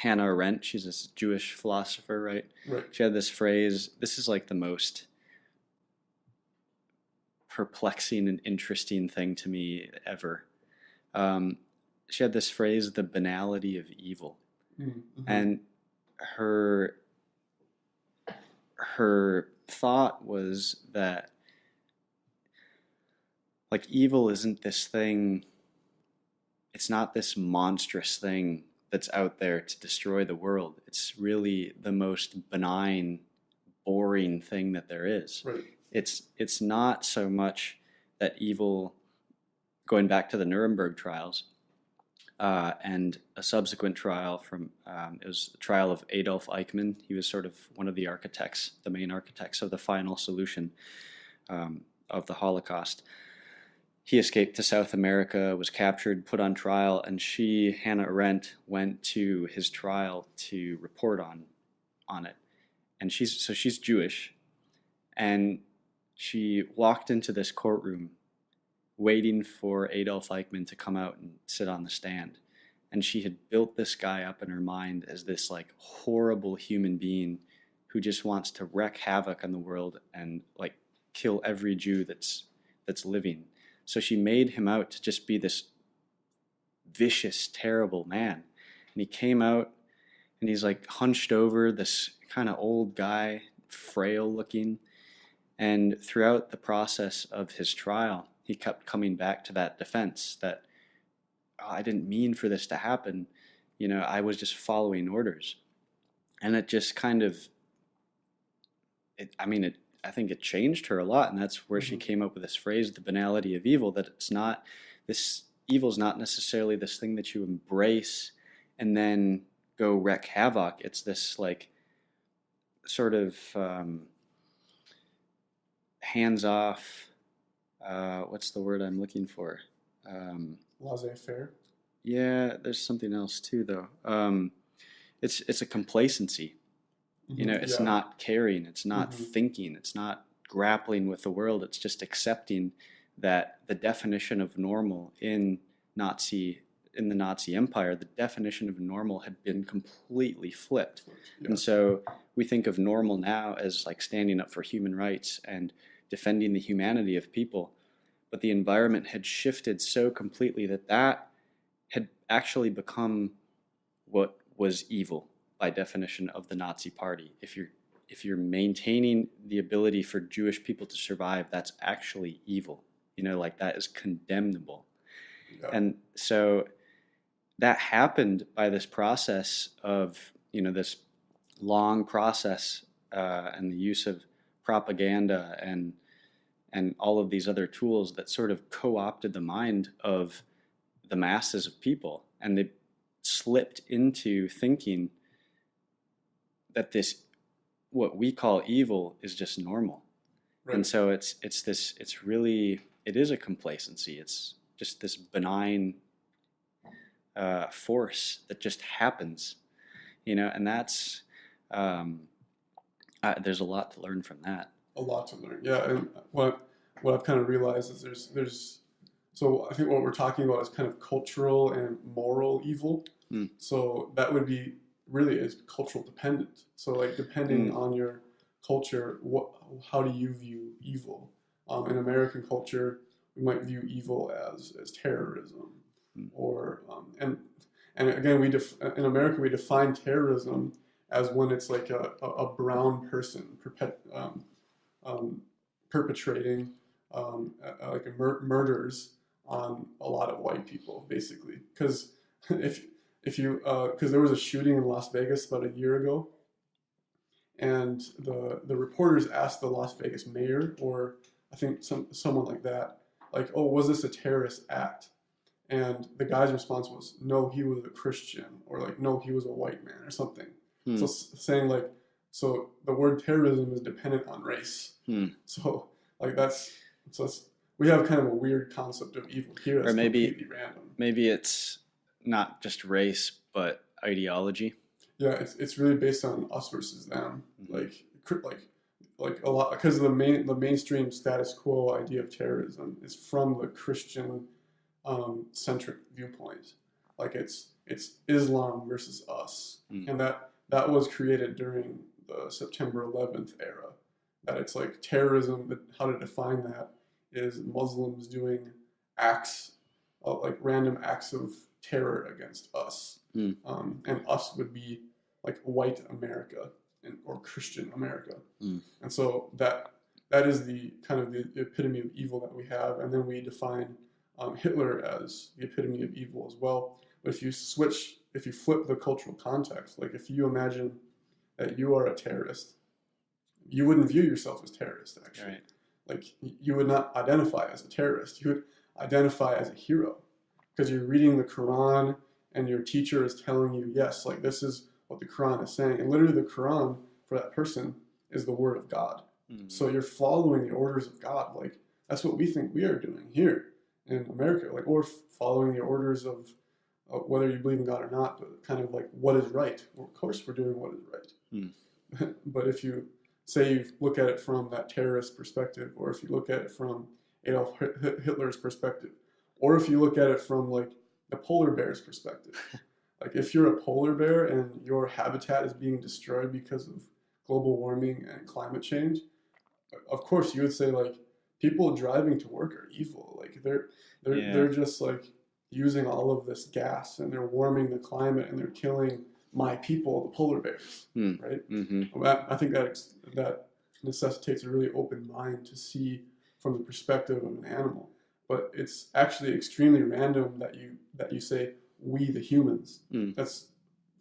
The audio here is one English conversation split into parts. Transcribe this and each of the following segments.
Hannah Arendt, she's this Jewish philosopher, right? Right. She had this phrase, this is like the most perplexing and interesting thing to me ever. She had this phrase, the banality of evil. Mm-hmm. And her thought was that like evil isn't this thing, it's not this monstrous thing that's out there to destroy the world. It's really the most benign, boring thing that there is. Right. It's not so much that evil, going back to the Nuremberg trials, and a subsequent trial from, it was the trial of Adolf Eichmann. He was sort of one of the architects, the main architects of the final solution of the Holocaust. He escaped to South America, was captured, put on trial, and she, Hannah Arendt, went to his trial to report on it. And she's Jewish, and she walked into this courtroom waiting for Adolf Eichmann to come out and sit on the stand. And she had built this guy up in her mind as this like horrible human being who just wants to wreak havoc on the world and like kill every Jew that's living. So she made him out to just be this vicious, terrible man. And he came out and he's like hunched over, this kind of old guy, frail looking. And throughout the process of his trial, he kept coming back to that defense that, oh, I didn't mean for this to happen. You know, I was just following orders. And it just kind of, I think it changed her a lot. And that's where she came up with this phrase, the banality of evil, that it's not, this evil's not necessarily this thing that you embrace and then go wreak havoc. It's this like sort of hands-off, what's the word I'm looking for? Laissez-faire. Yeah, there's something else too, though. It's a complacency. You know, it's not caring, it's not thinking, it's not grappling with the world. It's just accepting that the definition of normal in the Nazi Empire, the definition of normal had been completely flipped. Yeah. And so we think of normal now as like standing up for human rights and defending the humanity of people. But the environment had shifted so completely that had actually become what was evil by definition of the Nazi Party. If you're maintaining the ability for Jewish people to survive, that's actually evil. You know, like that is condemnable. Yeah. And so that happened by this process of, you know, this long process and the use of propaganda and all of these other tools that sort of co-opted the mind of the masses of people. And they slipped into thinking that this, what we call evil, is just normal. Right. And so it is a complacency. It's just this benign force that just happens, you know, and that's, there's a lot to learn from that. A lot to learn. Yeah. And what I've kind of realized is there's, so I think what we're talking about is kind of cultural and moral evil. Mm. So that would be really is cultural dependent. So like depending on your culture, how do you view evil? In American culture, we might view evil as terrorism, or and again in America we define terrorism as when it's like a brown person perpetrating like murders on a lot of white people, basically. Because because there was a shooting in Las Vegas about a year ago, and the reporters asked the Las Vegas mayor, or I think someone like that, like, oh, was this a terrorist act? And the guy's response was, no, he was a Christian, or like, no, he was a white man, or something. So saying like, so the word terrorism is dependent on race. So like we have kind of a weird concept of evil here. That's completely random. Maybe it's not just race, but ideology. Yeah, it's really based on us versus them. Like a lot, because the mainstream status quo idea of terrorism is from the Christian centric viewpoint. Like it's it's Islam versus us, and that was created during the September 11th era. That it's like terrorism. But how to define that is Muslims doing acts, like random acts of terror against us, and us would be like white America or Christian America, and so that is the kind of the epitome of evil that we have, and then we define Hitler as the epitome of evil as well. But if you flip the cultural context, like if you imagine that you are a terrorist, you wouldn't view yourself as terrorist, actually. Right. Like you would not identify as a terrorist. You would identify as a hero because you're reading the Quran and your teacher is telling you, yes, like this is what the Quran is saying. And literally the Quran for that person is the word of God. So you're following the orders of God. Like that's what we think we are doing here in America, like, or following the orders of whether you believe in God or not, but kind of like what is right. Well, of course we're doing what is right. But if you say you look at it from that terrorist perspective, or if you look at it from Adolf Hitler's perspective, or if you look at it from like the polar bear's perspective, like if you're a polar bear and your habitat is being destroyed because of global warming and climate change, of course you would say like people driving to work are evil. Like they're just like using all of this gas and they're warming the climate and they're killing my people, the polar bears, right? I think that necessitates a really open mind to see from the perspective of an animal. But it's actually extremely random that you say we the humans. That's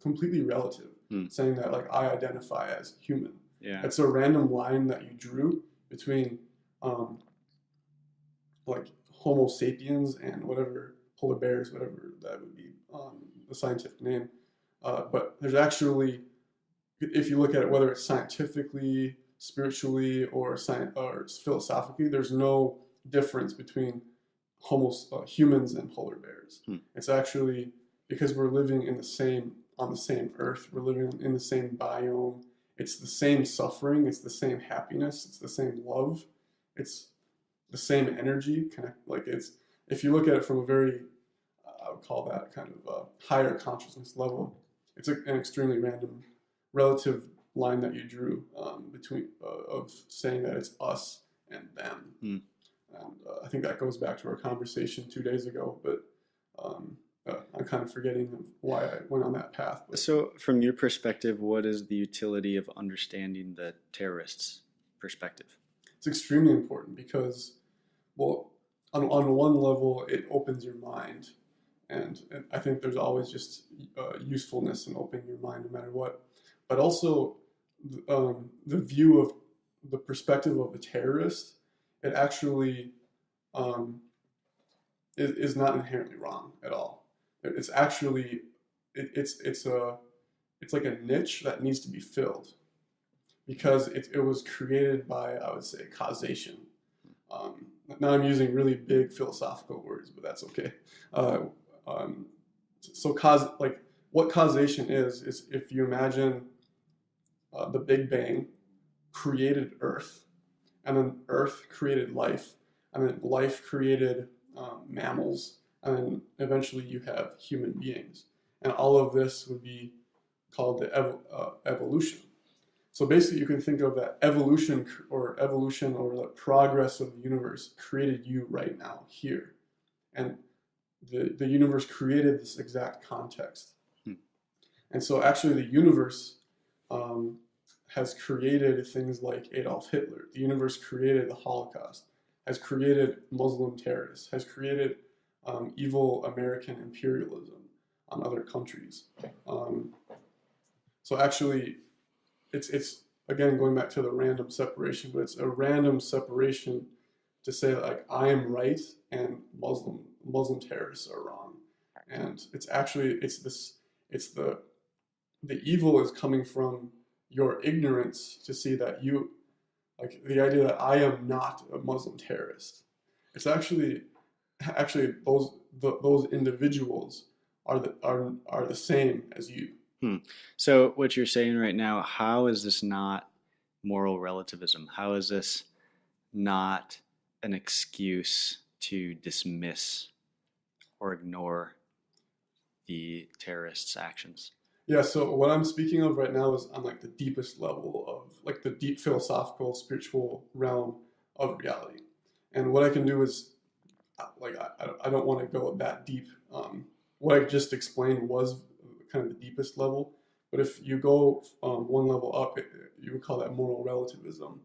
completely relative. Saying that like I identify as human. Yeah. It's a random line that you drew between like Homo sapiens and whatever polar bears, whatever that would be the scientific name. But there's actually, if you look at it, whether it's scientifically, spiritually, or philosophically, there's no difference between humans and polar bears. It's actually because we're living on the same earth, we're living in the same biome. It's the same suffering, it's the same happiness, it's the same love, it's the same energy. If you look at it from a very, I would call that kind of a higher consciousness level, it's an extremely random relative line that you drew between of saying that it's us and them. And I think that goes back to our conversation 2 days ago, but I'm kind of forgetting why I went on that path. But. So from your perspective, what is the utility of understanding the terrorists' perspective? It's extremely important because, well, on one level, it opens your mind. And I think there's always just usefulness in opening your mind no matter what. But also the view of the perspective of a terrorist, it actually is not inherently wrong at all. It's actually, it's like a niche that needs to be filled because it was created by, I would say, causation. Now I'm using really big philosophical words, but that's okay. What causation is if you imagine the Big Bang created Earth, and then Earth created life, and then life created mammals, and then eventually you have human beings. And all of this would be called the evolution. So basically you can think of that evolution or the progress of the universe created you right now here. And the universe created this exact context. And so actually the universe has created things like Adolf Hitler. The universe created the Holocaust, has created Muslim terrorists, has created evil American imperialism on other countries. So actually, it's again going back to the random separation, but it's a random separation to say like I am right and Muslim terrorists are wrong, and it's the evil is coming from your ignorance to see that you, like the idea that I am not a Muslim terrorist. It's actually those individuals are the same as you. So what you're saying right now, how is this not moral relativism? How is this not an excuse to dismiss or ignore the terrorists' actions? Yeah, so what I'm speaking of right now is on like the deepest level of like the deep philosophical, spiritual realm of reality. And what I can do is like I don't want to go that deep. What I just explained was kind of the deepest level, but if you go one level up, you would call that moral relativism.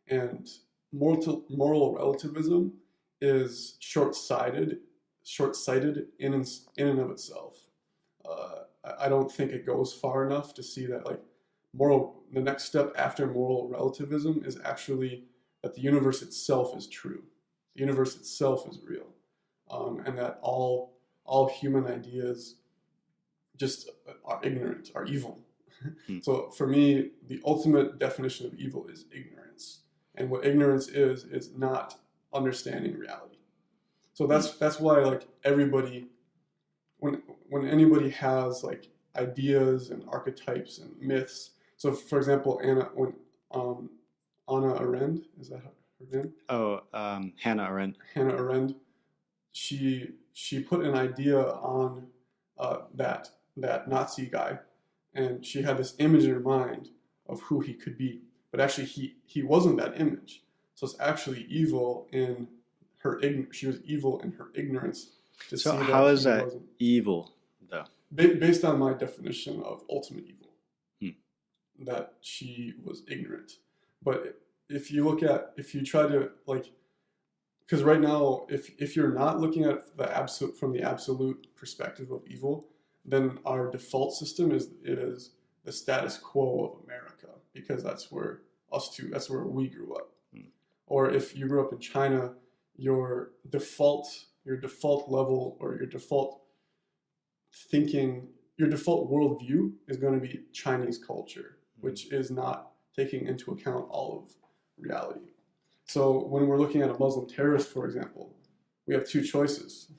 And moral relativism is short-sighted in and of itself. I don't think it goes far enough to see that like the next step after moral relativism is actually that the universe itself is true. The universe itself is real, and that all human ideas just are ignorant, are evil. So for me, the ultimate definition of evil is ignorance. And what ignorance is not understanding reality. So that's why like everybody, when anybody has like ideas and archetypes and myths. So for example, Anna Arendt, is that her name? Oh, Hannah Arendt. Hannah Arendt, she put an idea on that Nazi guy, and she had this image in her mind of who he could be, but actually he wasn't that image. So it's actually evil in her she was evil in her ignorance to So see that how is he that wasn't. evil, though? Based on my definition of ultimate evil, that she was ignorant. But if you try to like, because right now, if you're not looking at the absolute from the absolute perspective of evil, then our default system is the status quo of America, because that's where we grew up. Or if you grew up in China, your default level or your default thinking, your default worldview is going to be Chinese culture, which is not taking into account all of reality. So when we're looking at a Muslim terrorist, for example, we have two choices.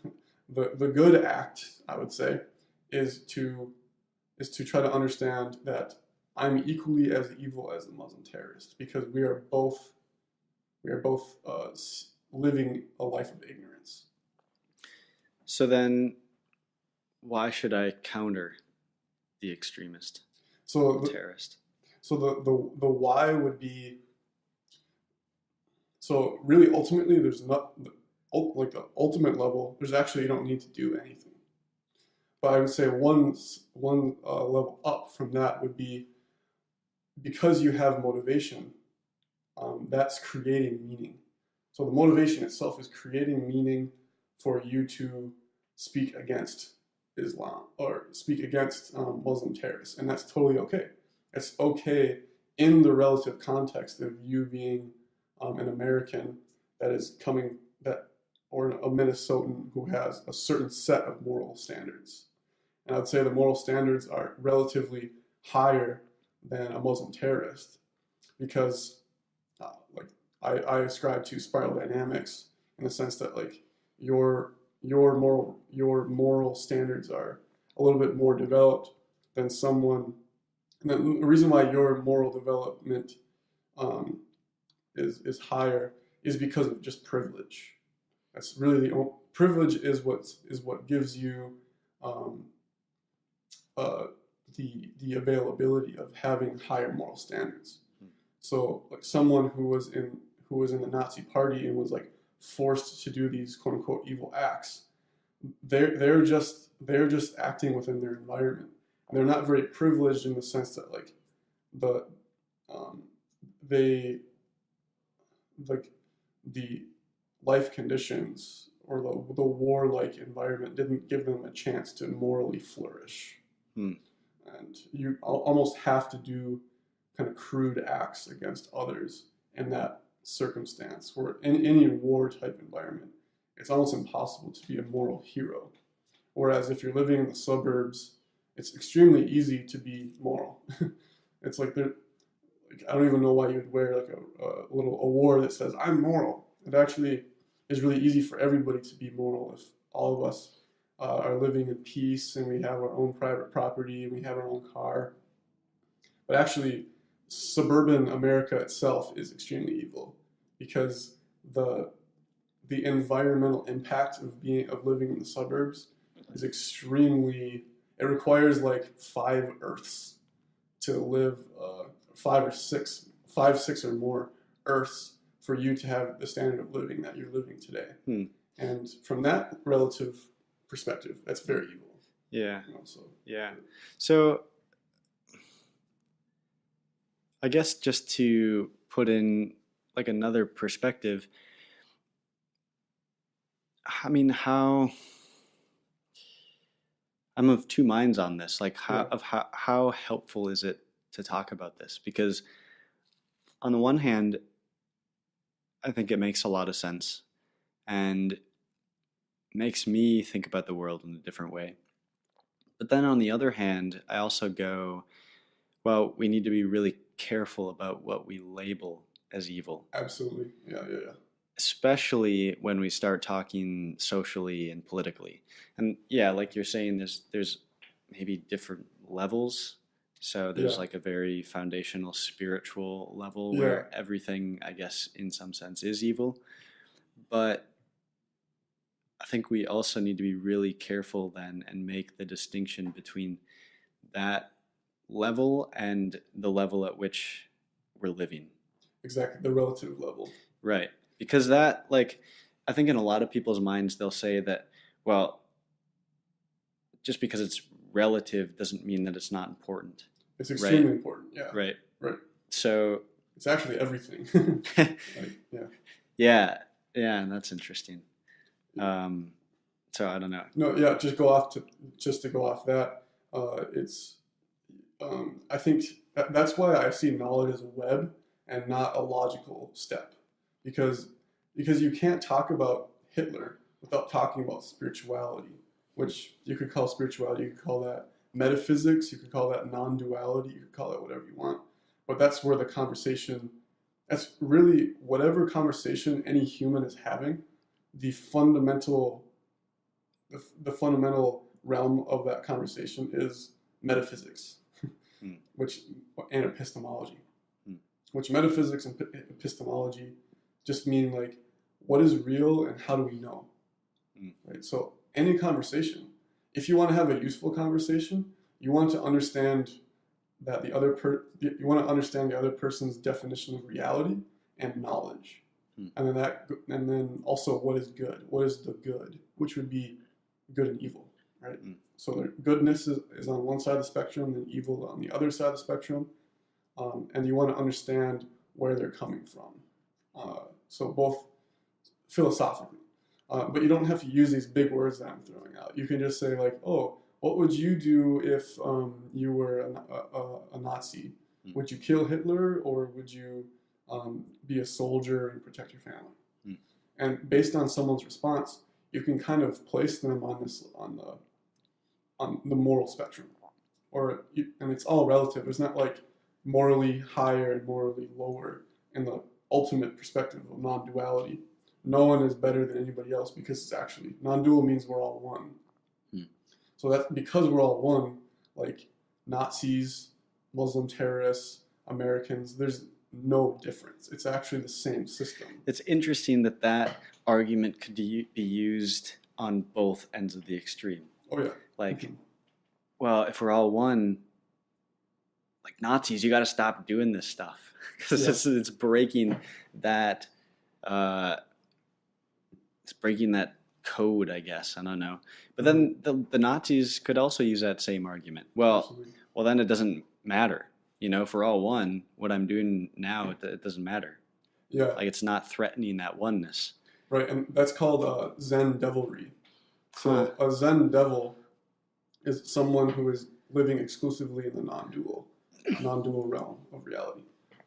The good act, I would say, is to try to understand that I'm equally as evil as the Muslim terrorist, because we are both living a life of ignorance. So then, why should I counter the extremist, the terrorist? So the why would be, so really ultimately there's not like the ultimate level. There's actually, you don't need to do anything. But I would say one level up from that would be, because you have motivation, that's creating meaning. So the motivation itself is creating meaning for you to speak against Islam or speak against Muslim terrorists, and that's totally okay. It's okay in the relative context of you being an American or a Minnesotan who has a certain set of moral standards. And I'd say the moral standards are relatively higher than a Muslim terrorist, because I ascribe to spiral dynamics in the sense that like your moral standards are a little bit more developed than someone. And the reason why your moral development is higher is because of just privilege. That's really privilege is what gives you the availability of having higher moral standards. So like someone who was in the Nazi party and was like forced to do these quote unquote evil acts, they're just acting within their environment. And they're not very privileged in the sense that like the life conditions or the warlike environment didn't give them a chance to morally flourish. And you almost have to do kind of crude acts against others in that circumstance, where in any war type environment, it's almost impossible to be a moral hero. Whereas if you're living in the suburbs, it's extremely easy to be moral. It's like I don't even know why you would wear like a little award that says I'm moral. It actually is really easy for everybody to be moral if all of us are living in peace and we have our own private property and we have our own car. But actually, suburban America itself is extremely evil, because the environmental impact of living in the suburbs is extremely. It requires like 5 Earths to live, 5, 6 or more Earths for you to have the standard of living that you're living today. And from that relative perspective, that's very evil. Yeah. You know, so. Yeah. So I guess just to put in like another perspective, I mean, how I'm of two minds on this. Like, how helpful is it to talk about this? Because on the one hand, I think it makes a lot of sense and makes me think about the world in a different way. But then on the other hand, I also go, well, we need to be really careful about what we label as evil. Absolutely. Yeah. Especially when we start talking socially and politically. And yeah, like you're saying, there's maybe different levels. So there's like a very foundational spiritual level where everything, I guess, in some sense is evil. But I think we also need to be really careful then and make the distinction between that level and the level at which we're living. Exactly, the relative level. Right. Because that, like, I think in a lot of people's minds, they'll say that, well, just because it's relative doesn't mean that it's not important. It's extremely important, yeah. Right. Right. So it's actually everything. Yeah, that's interesting. So I don't know. No, yeah, just to go off that, it's I think that's why I see knowledge as a web and not a logical step, because you can't talk about Hitler without talking about spirituality, which you could call spirituality, you could call that metaphysics, you could call that non-duality, you could call it whatever you want, but that's where the conversation, that's really whatever conversation any human is having, the fundamental realm of that conversation is metaphysics, and epistemology, which metaphysics and epistemology just mean like, what is real and how do we know, right? So any conversation, if you want to have a useful conversation, you want to understand that the other person's definition of reality and knowledge, and then also what is good, what is the good, which would be good and evil, right? So goodness is on one side of the spectrum and evil on the other side of the spectrum, and you want to understand where they're coming from. So both philosophically, but you don't have to use these big words that I'm throwing out. You can just say like, oh, what would you do if you were a Nazi? Would you kill Hitler, or would you be a soldier and protect your family? And based on someone's response, you can kind of place them on the moral spectrum, and it's all relative. It's not like morally higher and morally lower in the ultimate perspective of non-duality. No one is better than anybody else, because it's actually non-dual means we're all one. So that's because we're all one, like Nazis, Muslim terrorists, Americans, there's no difference. It's actually the same system. It's interesting that argument could be used on both ends of the extreme. Oh yeah. Like, well, if we're all one, like Nazis, you got to stop doing this stuff, because it's breaking that. It's breaking that code, I guess. I don't know. But then the Nazis could also use that same argument. Well, then it doesn't matter. You know, if we're all one, what I'm doing now, it doesn't matter. Yeah. Like, it's not threatening that oneness. Right, and that's called Zen devilry. So a Zen devil is someone who is living exclusively in the non-dual realm of reality.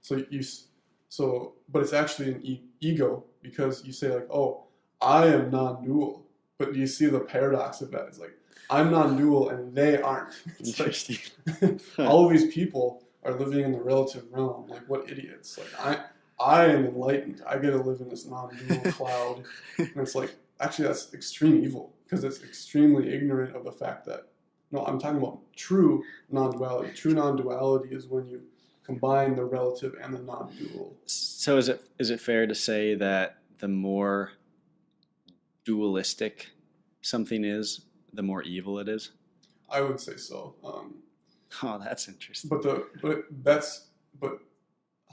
But it's actually an ego, because you say like, oh, I am non-dual. But you see the paradox of that. It's like, I'm non-dual and they aren't. It's interesting. Like, all of these people are living in the relative realm. Like, what idiots. Like, I am enlightened. I get to live in this non-dual cloud. And it's like, actually, that's extreme evil, because it's extremely ignorant of the fact that, no, I'm talking about true non-duality. True non-duality is when you combine the relative and the non-dual. So is it fair to say that the more dualistic something is, the more evil it is? I would say so. Oh, that's interesting. But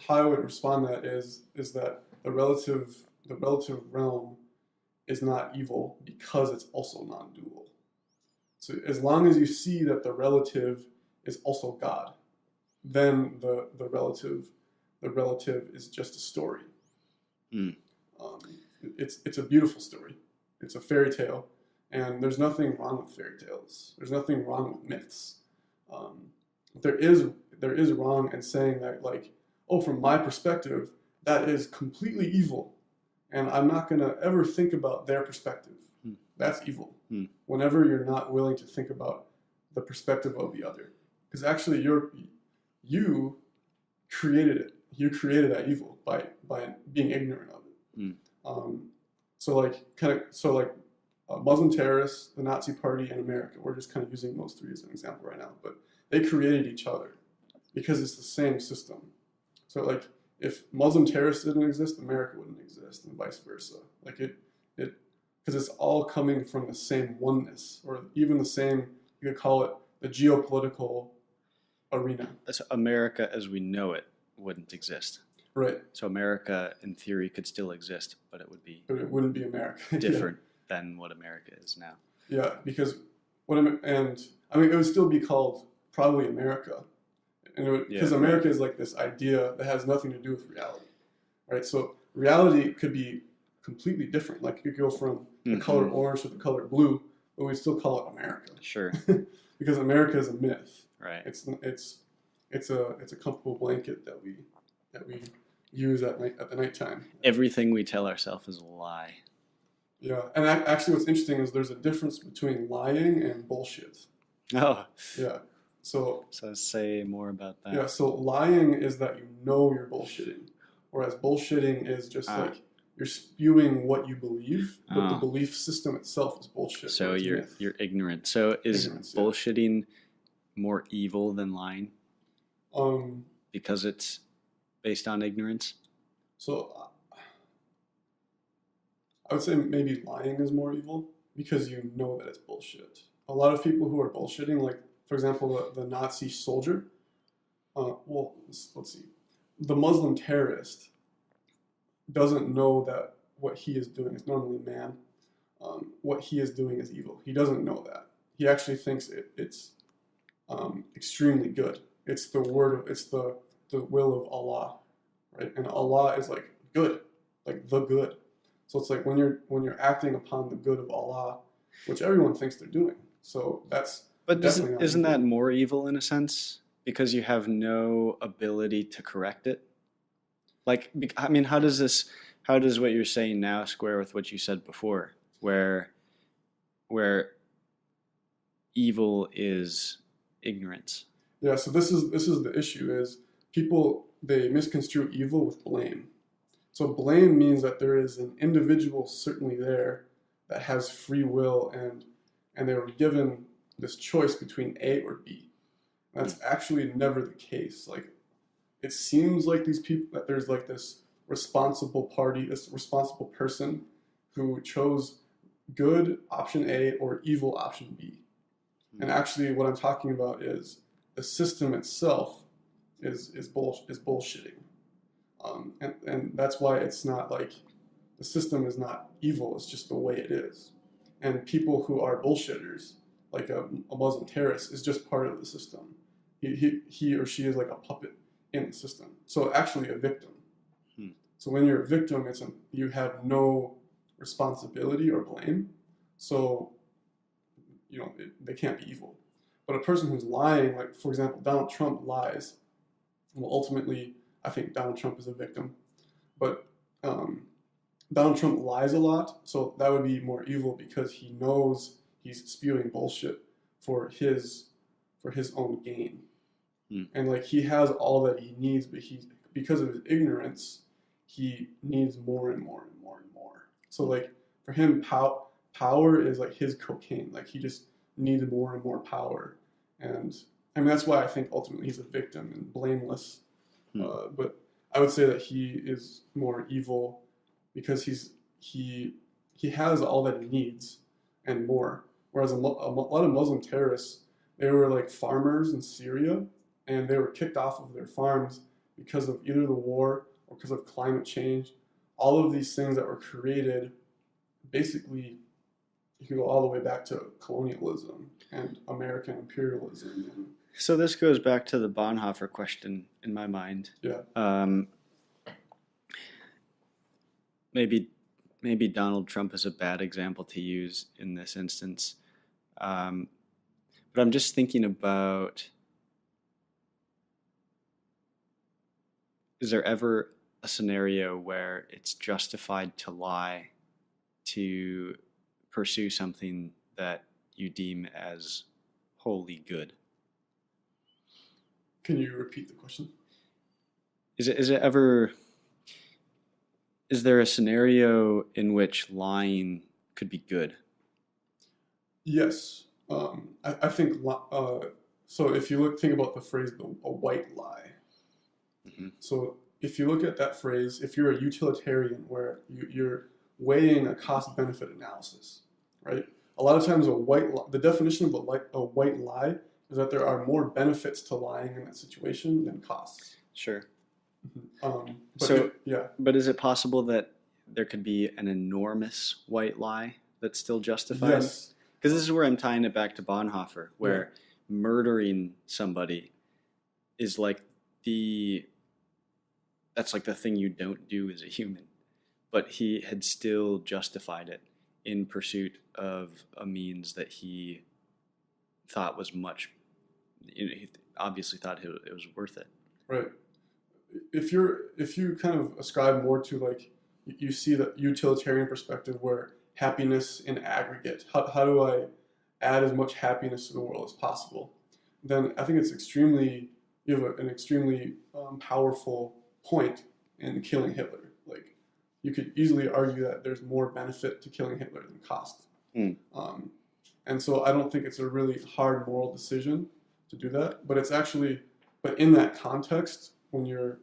how I would respond to that is that the relative realm is not evil because it's also non-dual. So as long as you see that the relative is also God, then the relative is just a story. It's a beautiful story. It's a fairy tale, and there's nothing wrong with fairy tales. There's nothing wrong with myths. There is wrong in saying that, like, oh, from my perspective, that is completely evil, and I'm not going to ever think about their perspective. That's evil. Whenever you're not willing to think about the perspective of the other, because actually you created it. You created that evil by being ignorant of it. Muslim terrorists, the Nazi Party, and America. We're just kind of using those three as an example right now, but they created each other because it's the same system. So like, if Muslim terrorists didn't exist, America wouldn't exist, and vice versa. Like because it's all coming from the same oneness, or even the same, you could call it the geopolitical arena. So America as we know it wouldn't exist. Right. So America, in theory, could still exist, but it wouldn't be America. Different than what America is now. Yeah, because it would still be called probably America, and because America is like this idea that has nothing to do with reality, right? So reality could be completely different. Like you could go from the color orange to the color blue, but we still call it America. Sure. Because America is a myth. Right. It's a comfortable blanket that we use at the nighttime. Everything we tell ourselves is a lie. Yeah, and actually, what's interesting is there's a difference between lying and bullshit. Oh. Yeah. So say more about that. Yeah. So lying is that you know you're bullshitting, whereas bullshitting is just like you're spewing what you believe, but the belief system itself is bullshit. So you're ignorant. So is bullshitting more evil than lying? Because it's based on ignorance? So I would say maybe lying is more evil because you know that it's bullshit. A lot of people who are bullshitting, like, for example, the Nazi soldier, let's see. The Muslim terrorist doesn't know that what he is doing is normally man. What he is doing is evil. He doesn't know that. He actually thinks it's extremely good. It's the will of Allah, right? And Allah is like good, like the good. So it's like when you're acting upon the good of Allah, which everyone thinks they're doing. So that's. But isn't that more evil in a sense because you have no ability to correct it? Like, I mean, how does what you're saying now square with what you said before, where evil is ignorance? Yeah. So this is the issue: is people, they misconstrue evil with blame. So blame means that there is an individual certainly there that has free will, and they were given this choice between A or B. That's actually never the case. Like, it seems like these people, that there's like this responsible party, this responsible person who chose good option A or evil option B. And actually what I'm talking about is the system itself is bullshitting. And that's why it's not like, the system is not evil, it's just the way it is. And people who are bullshitters, like a Muslim terrorist, is just part of the system. He or she is like a puppet in the system. So actually a victim. So when you're a victim, you have no responsibility or blame. So, they can't be evil. But a person who's lying, like, for example, Donald Trump lies. Well, ultimately, I think Donald Trump is a victim. But Donald Trump lies a lot, so that would be more evil because he knows he's spewing bullshit for his own gain. And like, he has all that he needs, but because of his ignorance, he needs more and more and more and more. So like, for him, power is like his cocaine. Like, he just needs more and more power. And I mean, that's why I think ultimately he's a victim and blameless. But I would say that he is more evil because he has all that he needs and more. Whereas a lot of Muslim terrorists, they were like farmers in Syria, and they were kicked off of their farms because of either the war or because of climate change. All of these things that were created, basically, you can go all the way back to colonialism and American imperialism. And, so this goes back to the Bonhoeffer question in my mind. yeah. Maybe Donald Trump is a bad example to use in this instance. But I'm just thinking about, is there ever a scenario where it's justified to lie to pursue something that you deem as wholly good? Can you repeat the question? Is there a scenario in which lying could be good? Yes. I think so. If you think about the phrase a white lie. Mm-hmm. So if you look at that phrase, if you're a utilitarian where you're weighing a cost-benefit analysis, right? A lot of times the definition of a white lie is that there are more benefits to lying in that situation than costs. Sure. But But is it possible that there could be an enormous white lie that's still justified? Yes. Because this is where I'm tying it back to Bonhoeffer, where murdering somebody is like that's like the thing you don't do as a human. But he had still justified it in pursuit of a means that he thought was he obviously thought it was worth it. Right. If you kind of ascribe more to like, you see the utilitarian perspective where happiness in aggregate, how do I add as much happiness to the world as possible, then I think you have an extremely powerful point in killing Hitler. Like, you could easily argue that there's more benefit to killing Hitler than cost. And so I don't think it's a really hard moral decision to do that, but in that context, when you're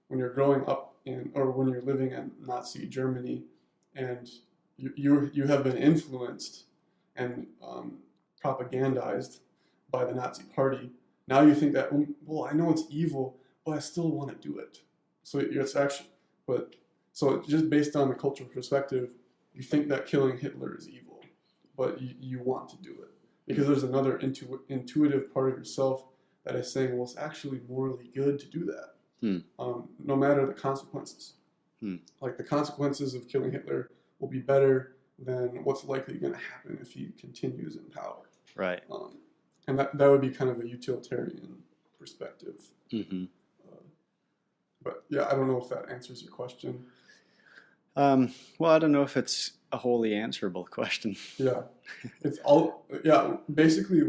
growing up or when you're living in Nazi Germany, and you have been influenced and propagandized by the Nazi Party. Now you think that, well, I know it's evil, but I still want to do it. So just based on the cultural perspective, you think that killing Hitler is evil, but you want to do it because there's another intuitive part of yourself that is saying, well, it's actually morally good to do that. No matter the consequences. Like, the consequences of killing Hitler will be better than what's likely going to happen if he continues in power. Right. And that would be kind of a utilitarian perspective. Mm-hmm. But yeah, I don't know if that answers your question. Well, I don't know if it's a wholly answerable question. Yeah. Basically